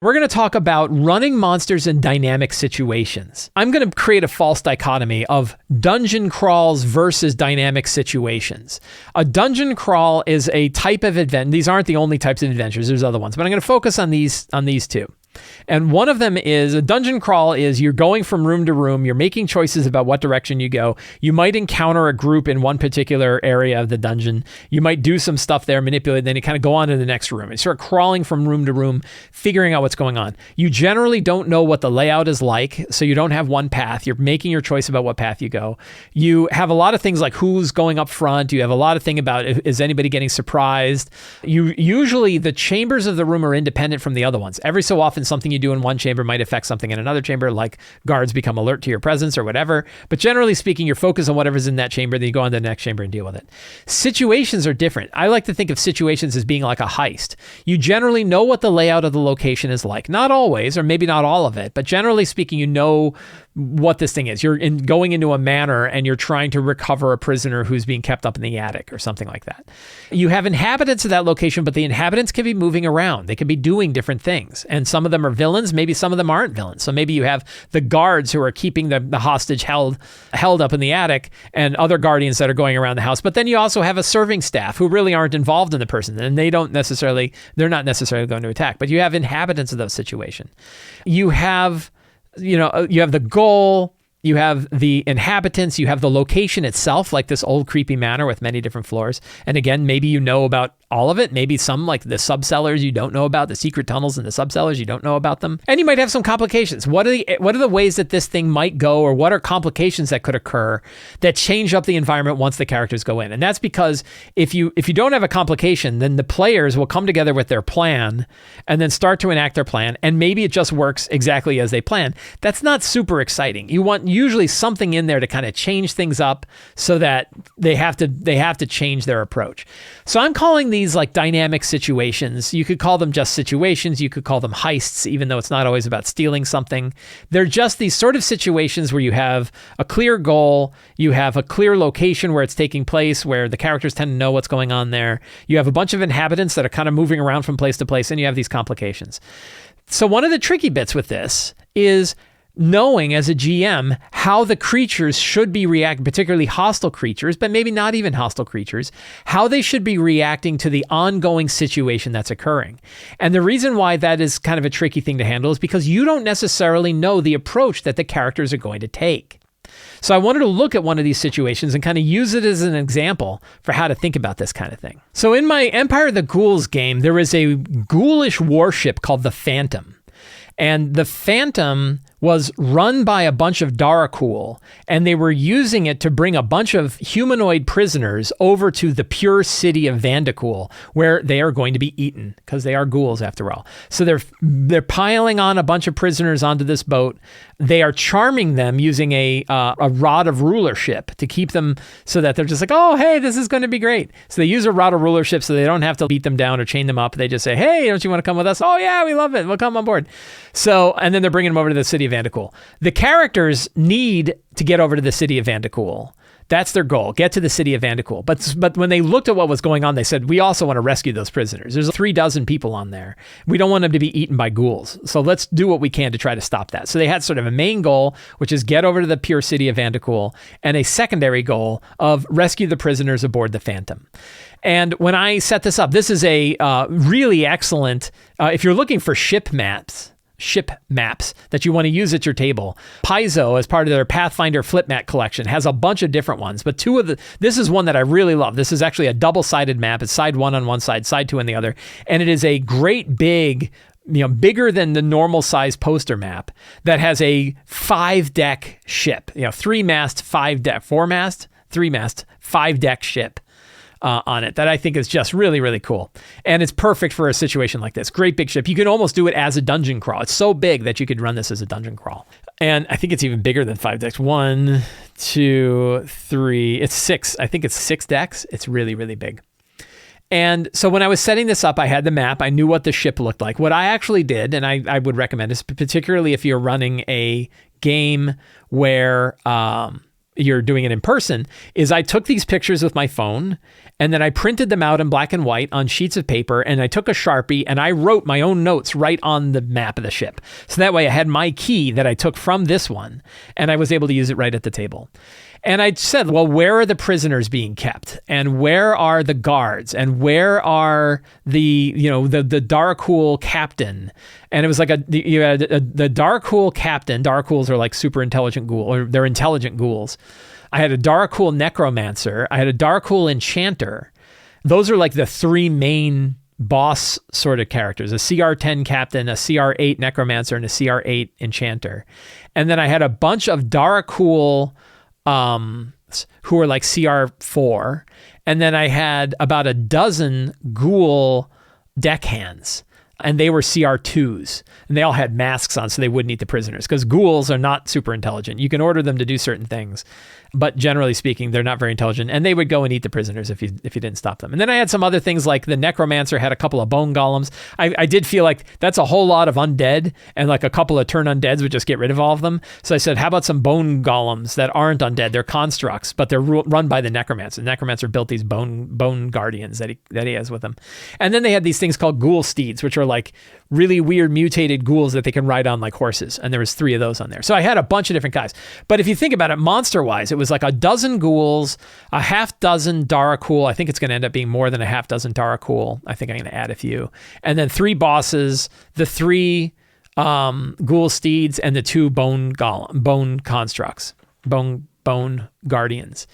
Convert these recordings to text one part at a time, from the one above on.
We're going to talk about running monsters in dynamic situations. I'm going to create a false dichotomy of dungeon crawls versus dynamic situations. A dungeon crawl is a type of adventure. These aren't the only types of adventures. There's other ones, but I'm going to focus on these two. And one of them is a dungeon crawl is you're going from room to room. You're making choices about what direction you go. You might encounter a group in one particular area of the dungeon. You might do some stuff there, manipulate, then you kind of go on to the next room and start crawling from room to room, figuring out what's going on. You generally don't know what the layout is like, so you don't have one path. You're making your choice about what path you go. You have a lot of things like who's going up front. You have a lot of thing about is anybody getting surprised. Usually the chambers of the room are independent from the other ones. Every so often something you do in one chamber might affect something in another chamber, like guards become alert to your presence or whatever. But generally speaking, you're focused on whatever's in that chamber, then you go on to the next chamber and deal with it. Situations are different. I like to think of situations as being like a heist. You generally know what the layout of the location is like. Not always, or maybe not all of it, but generally speaking, you know what this thing is. You're going into a manor and you're trying to recover a prisoner who's being kept up in the attic or something like that. You have inhabitants of that location, but the inhabitants can be moving around. They can be doing different things. And some of them are villains. Maybe some of them aren't villains. So maybe you have the guards who are keeping the hostage held up in the attic and other guardians that are going around the house. But then you also have a serving staff who really aren't involved in the person and they're not necessarily going to attack, but you have inhabitants of those situations. You have the goal, you have the inhabitants, you have the location itself, like this old creepy manor with many different floors. And again, maybe you know about all of it. Maybe some, like the subcellars, you don't know about the secret tunnels in the subcellars. You don't know about them. And you might have some complications. What are the ways that this thing might go, or what are complications that could occur that change up the environment once the characters go in? And that's because if you don't have a complication, then the players will come together with their plan and then start to enact their plan. And maybe it just works exactly as they plan. That's not super exciting. You want usually something in there to kind of change things up so that they have to change their approach. So I'm calling these like dynamic situations. You could call them just situations. You could call them heists, even though it's not always about stealing something. They're just these sort of situations where you have a clear goal, you have a clear location where it's taking place, where the characters tend to know what's going on there. You have a bunch of inhabitants that are kind of moving around from place to place, and you have these complications. So one of the tricky bits with this is knowing as a GM how the creatures should be reacting, particularly hostile creatures, but maybe not even hostile creatures, how they should be reacting to the ongoing situation that's occurring. And the reason why that is kind of a tricky thing to handle is because you don't necessarily know the approach that the characters are going to take. So I wanted to look at one of these situations and kind of use it as an example for how to think about this kind of thing. So in my Empire of the Ghouls game, there is a ghoulish warship called the Phantom. And the Phantom was run by a bunch of Darakul, and they were using it to bring a bunch of humanoid prisoners over to the pure city of Vandakul, where they are going to be eaten, because they are ghouls after all. So they're piling on a bunch of prisoners onto this boat. They are charming them using a rod of rulership to keep them so that they're just like, oh, hey, this is going to be great. So they use a rod of rulership so they don't have to beat them down or chain them up. They just say, hey, don't you want to come with us? Oh, yeah, we love it. We'll come on board. So, and then they're bringing them over to the city of Vandakul. The characters need to get over to the city of Vandakul. That's their goal, get to the city of Vandakul. But when they looked at what was going on, they said, we also want to rescue those prisoners. There's 36 people on there. We don't want them to be eaten by ghouls. So let's do what we can to try to stop that. So they had sort of a main goal, which is get over to the pure city of Vandakul, and a secondary goal of rescue the prisoners aboard the Phantom. And when I set this up, this is a really excellent, if you're looking for ship maps that you want to use at your table. Paizo, as part of their Pathfinder flip map collection, has a bunch of different ones, but this is one that I really love. This is actually a double-sided map. It's side one on one side, side two on the other, and it is a great big, bigger than the normal size poster map that has a 5-deck ship, 3-mast, 5-deck, 4-mast, 3-mast, 5-deck ship. On it that I think is just really, really cool. And it's perfect for a situation like this. Great big ship. You can almost do it as a dungeon crawl. It's so big that you could run this as a dungeon crawl. And I think it's even bigger than 5 decks. 1, 2, 3, it's 6. I think it's 6 decks. It's really, really big. And so when I was setting this up, I had the map. I knew what the ship looked like. What I actually did, and I would recommend this, particularly if you're running a game where you're doing it in person, is I took these pictures with my phone and then I printed them out in black and white on sheets of paper, and I took a Sharpie and I wrote my own notes right on the map of the ship. So that way I had my key that I took from this one and I was able to use it right at the table. And I said, well, where are the prisoners being kept? And where are the guards? And where are the Darkhool captain? And it was like you had the Darkhool captain. Darkhools are like super intelligent ghouls, or they're intelligent ghouls. I had a Darkhool necromancer. I had a Darkhool enchanter. Those are like the three main boss sort of characters: a CR10 captain, a CR8 necromancer, and a CR8 enchanter. And then I had a bunch of Darkhool who were like CR4. And then I had about a dozen ghoul deckhands, and they were CR2s, and they all had masks on so they wouldn't eat the prisoners, because ghouls are not super intelligent. You can order them to do certain things, but generally speaking, they're not very intelligent, and they would go and eat the prisoners if you didn't stop them. And then I had some other things, like the necromancer had a couple of bone golems. I did feel like that's a whole lot of undead, and like a couple of turn undeads would just get rid of all of them. So I said, how about some bone golems that aren't undead? They're constructs, but they're run by the necromancer. The necromancer built these bone guardians that he has with him. And then they had these things called ghoul steeds, which are like really weird mutated ghouls that they can ride on like horses. And there was 3 of those on there. So I had a bunch of different guys. But if you think about it, monster-wise, it was like a dozen ghouls, a half dozen Darkhool. I think it's going to end up being more than a half dozen Darkhool. I think I'm going to add a few. And then 3 bosses, the 3 ghoul steeds, and the 2 bone constructs, bone guardians.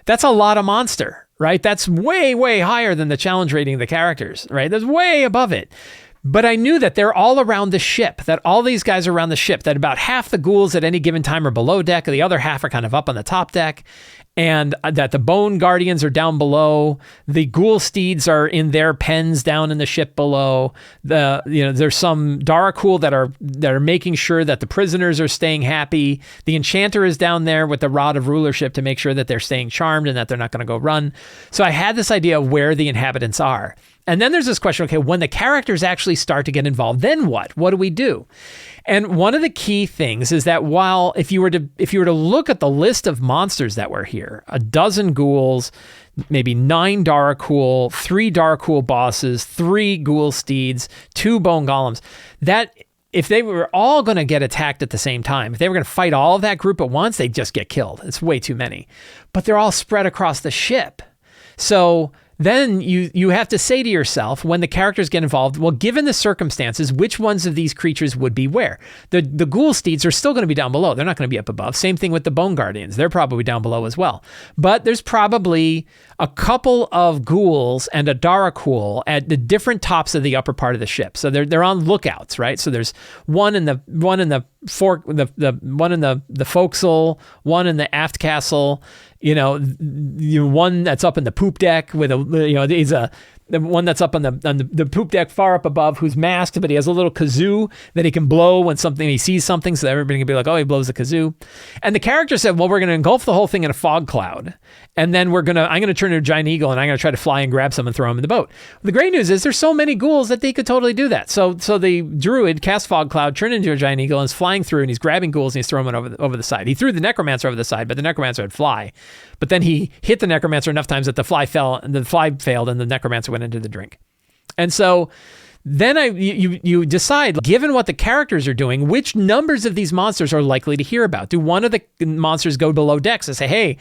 That's a lot of monster, right? That's way, way higher than the challenge rating of the characters, right? That's way above it. But I knew that they're all around the ship, that all these guys are around the ship, that about half the ghouls at any given time are below deck, the other half are kind of up on the top deck, and that the bone guardians are down below. The ghoul steeds are in their pens down in the ship below. There's some Darkhool that are making sure that the prisoners are staying happy. The enchanter is down there with the rod of rulership to make sure that they're staying charmed and that they're not going to go run. So I had this idea of where the inhabitants are. And then there's this question, okay, when the characters actually start to get involved, then what? What do we do? And one of the key things is that while if you were to look at the list of monsters that were here, a dozen ghouls, maybe 9 Darkhool, 3 Darkhool bosses, 3 ghoul steeds, 2 bone golems, that if they were all going to get attacked at the same time, if they were going to fight all of that group at once, they'd just get killed. It's way too many. But they're all spread across the ship. So then you have to say to yourself, when the characters get involved, well, given the circumstances, which ones of these creatures would be where? The ghoul steeds are still going to be down below. They're not going to be up above. Same thing with the bone guardians. They're probably down below as well. But there's probably a couple of ghouls and a Darkhool at the different tops of the upper part of the ship. So they're on lookouts, right? So there's one in the forecastle, one in the aft castle, one that's up in the poop deck with the one that's up on the poop deck far up above, who's masked, but he has a little kazoo that he can blow when he sees something, so everybody can be like, oh, he blows the kazoo. And the character said, well, we're going to engulf the whole thing in a fog cloud, and then I'm going to turn into a giant eagle, and I'm going to try to fly and grab some and throw him in the boat. The great news is there's so many ghouls that they could totally do that. So the druid cast fog cloud, turned into a giant eagle, and is flying through, and he's grabbing ghouls, and he's throwing them over the side. He threw the necromancer over the side, but the necromancer would fly. But then he hit the necromancer enough times that the fly failed, and the necromancer went into the drink. And so then you decide, given what the characters are doing, which numbers of these monsters are likely to hear about. Do one of the monsters go below decks and say, hey, a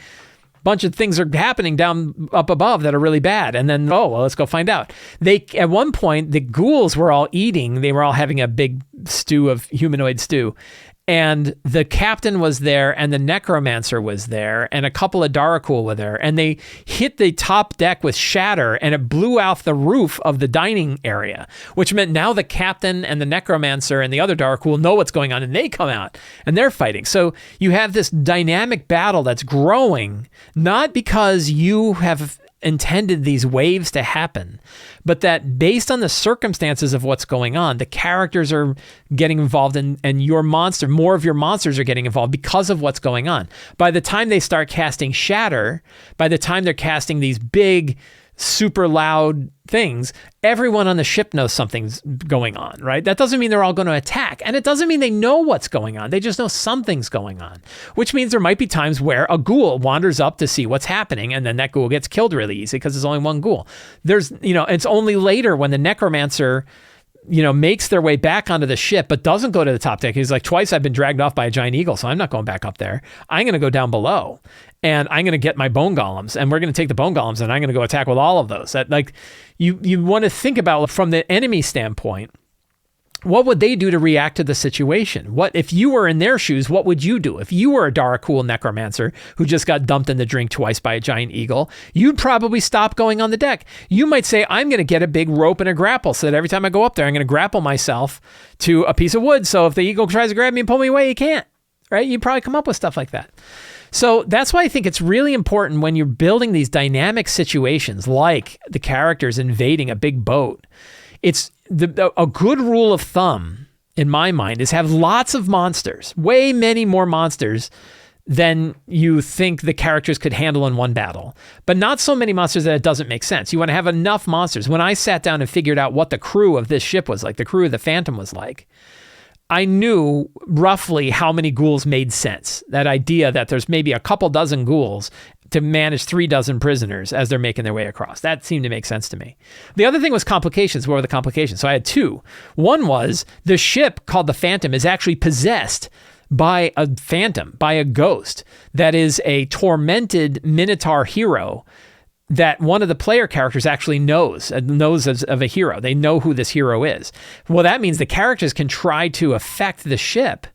bunch of things are happening down up above that are really bad, and then, let's go find out. At one point, the ghouls were all eating. They were all having a big humanoid stew. And the captain was there, and the necromancer was there, and a couple of Darkhool were there, and they hit the top deck with shatter, and it blew out the roof of the dining area, which meant now the captain and the necromancer and the other Darkhool know what's going on, and they come out, and they're fighting. So you have this dynamic battle that's growing, not because you have intended these waves to happen, but that based on the circumstances of what's going on, the characters are getting involved, and more of your monsters are getting involved because of what's going on. By the time they start casting shatter, by the time they're casting these big super loud things, everyone on the ship knows something's going on, right? That doesn't mean they're all going to attack. And it doesn't mean they know what's going on. They just know something's going on, which means there might be times where a ghoul wanders up to see what's happening, and then that ghoul gets killed really easy because there's only one ghoul. It's only later when the necromancer makes their way back onto the ship, but doesn't go to the top deck. He's like, twice I've been dragged off by a giant eagle, so I'm not going back up there. I'm going to go down below, and I'm going to get my bone golems, and we're going to take the bone golems, and I'm going to go attack with all of those. You want to think about from the enemy standpoint, what would they do to react to the situation? What if you were in their shoes? What would you do if you were a Darakul necromancer who just got dumped in the drink twice by a giant eagle? You'd probably stop going on the deck. You might say, I'm going to get a big rope and a grapple so that every time I go up there, I'm going to grapple myself to a piece of wood. So if the eagle tries to grab me and pull me away, he can't. Right? You'd probably come up with stuff like that. So that's why I think it's really important when you're building these dynamic situations, like the characters invading a big boat. It's a good rule of thumb, in my mind, is have lots of monsters, way many more monsters than you think the characters could handle in one battle, but not so many monsters that it doesn't make sense. You want to have enough monsters. When I sat down and figured out what the crew of this ship was like, the crew of the Phantom was like, I knew roughly how many ghouls made sense. That idea that there's maybe a couple dozen ghouls to manage 3 dozen prisoners as they're making their way across. That seemed to make sense to me. The other thing was complications. What were the complications? So I had 2. One was the ship called the Phantom is actually possessed by a phantom, by a ghost that is a tormented Minotaur hero that one of the player characters actually knows of a hero. They know who this hero is. Well, that means the characters can try to affect the ship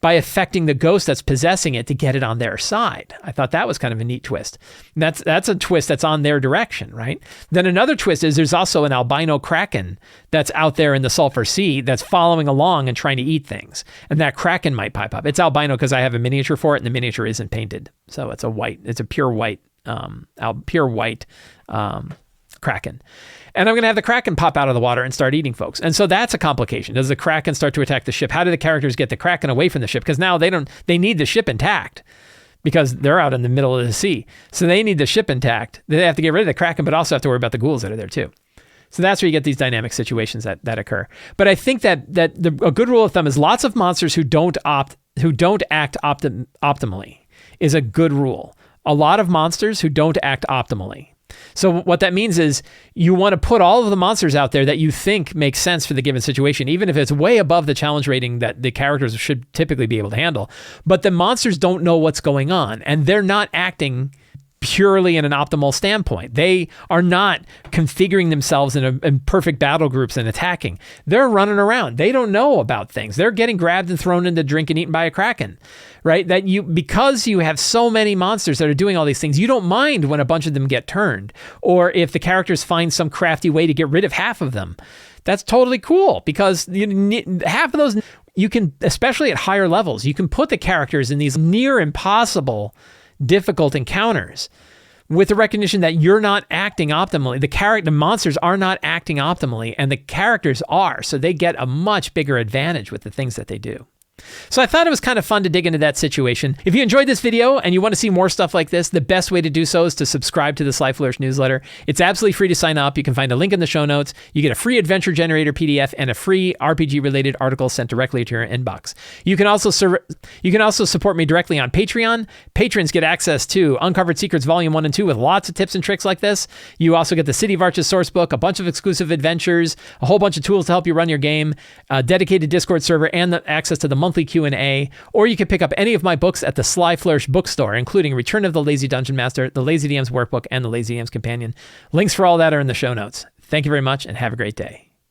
by affecting the ghost that's possessing it to get it on their side. I thought that was kind of a neat twist. And that's a twist that's on their direction, right? Then another twist is there's also an albino kraken that's out there in the Sulphur Sea that's following along and trying to eat things. And that kraken might pipe up. It's albino because I have a miniature for it, and the miniature isn't painted. So it's a pure white kraken. And I'm going to have the kraken pop out of the water and start eating folks. And so that's a complication. Does the kraken start to attack the ship? How do the characters get the kraken away from the ship? Because now they need the ship intact because they're out in the middle of the sea. So they need the ship intact. They have to get rid of the kraken, but also have to worry about the ghouls that are there too. So that's where you get these dynamic situations that occur. But I think that a good rule of thumb is lots of monsters who don't act optimally is a good rule. A lot of monsters who don't act optimally. So what that means is you want to put all of the monsters out there that you think make sense for the given situation, even if it's way above the challenge rating that the characters should typically be able to handle. But the monsters don't know what's going on, and they're not acting purely in an optimal standpoint. They are not configuring themselves in perfect battle groups and attacking. They're running around. They don't know about things. They're getting grabbed and thrown into drink and eaten by a kraken, right? Because you have so many monsters that are doing all these things, you don't mind when a bunch of them get turned, or if the characters find some crafty way to get rid of half of them. That's totally cool because half of those, you can, especially at higher levels, you can put the characters in these near impossible difficult encounters with the recognition that you're not acting optimally. The monsters are not acting optimally, and the characters are, so they get a much bigger advantage with the things that they do. So I thought it was kind of fun to dig into that situation. If you enjoyed this video and you want to see more stuff like this, the best way to do so is to subscribe to the Sly Flourish newsletter. It's absolutely free to sign up. You can find a link in the show notes. You get a free adventure generator PDF and a free RPG-related article sent directly to your inbox. You can also support me directly on Patreon. Patrons get access to Uncovered Secrets Volume 1 and 2 with lots of tips and tricks like this. You also get the City of Arches sourcebook, a bunch of exclusive adventures, a whole bunch of tools to help you run your game, a dedicated Discord server, and the access to the monthly Q&A, or you can pick up any of my books at the Sly Flourish bookstore, including Return of the Lazy Dungeon Master, the Lazy DM's Workbook, and the Lazy DM's Companion. Links for all that are in the show notes. Thank you very much and have a great day.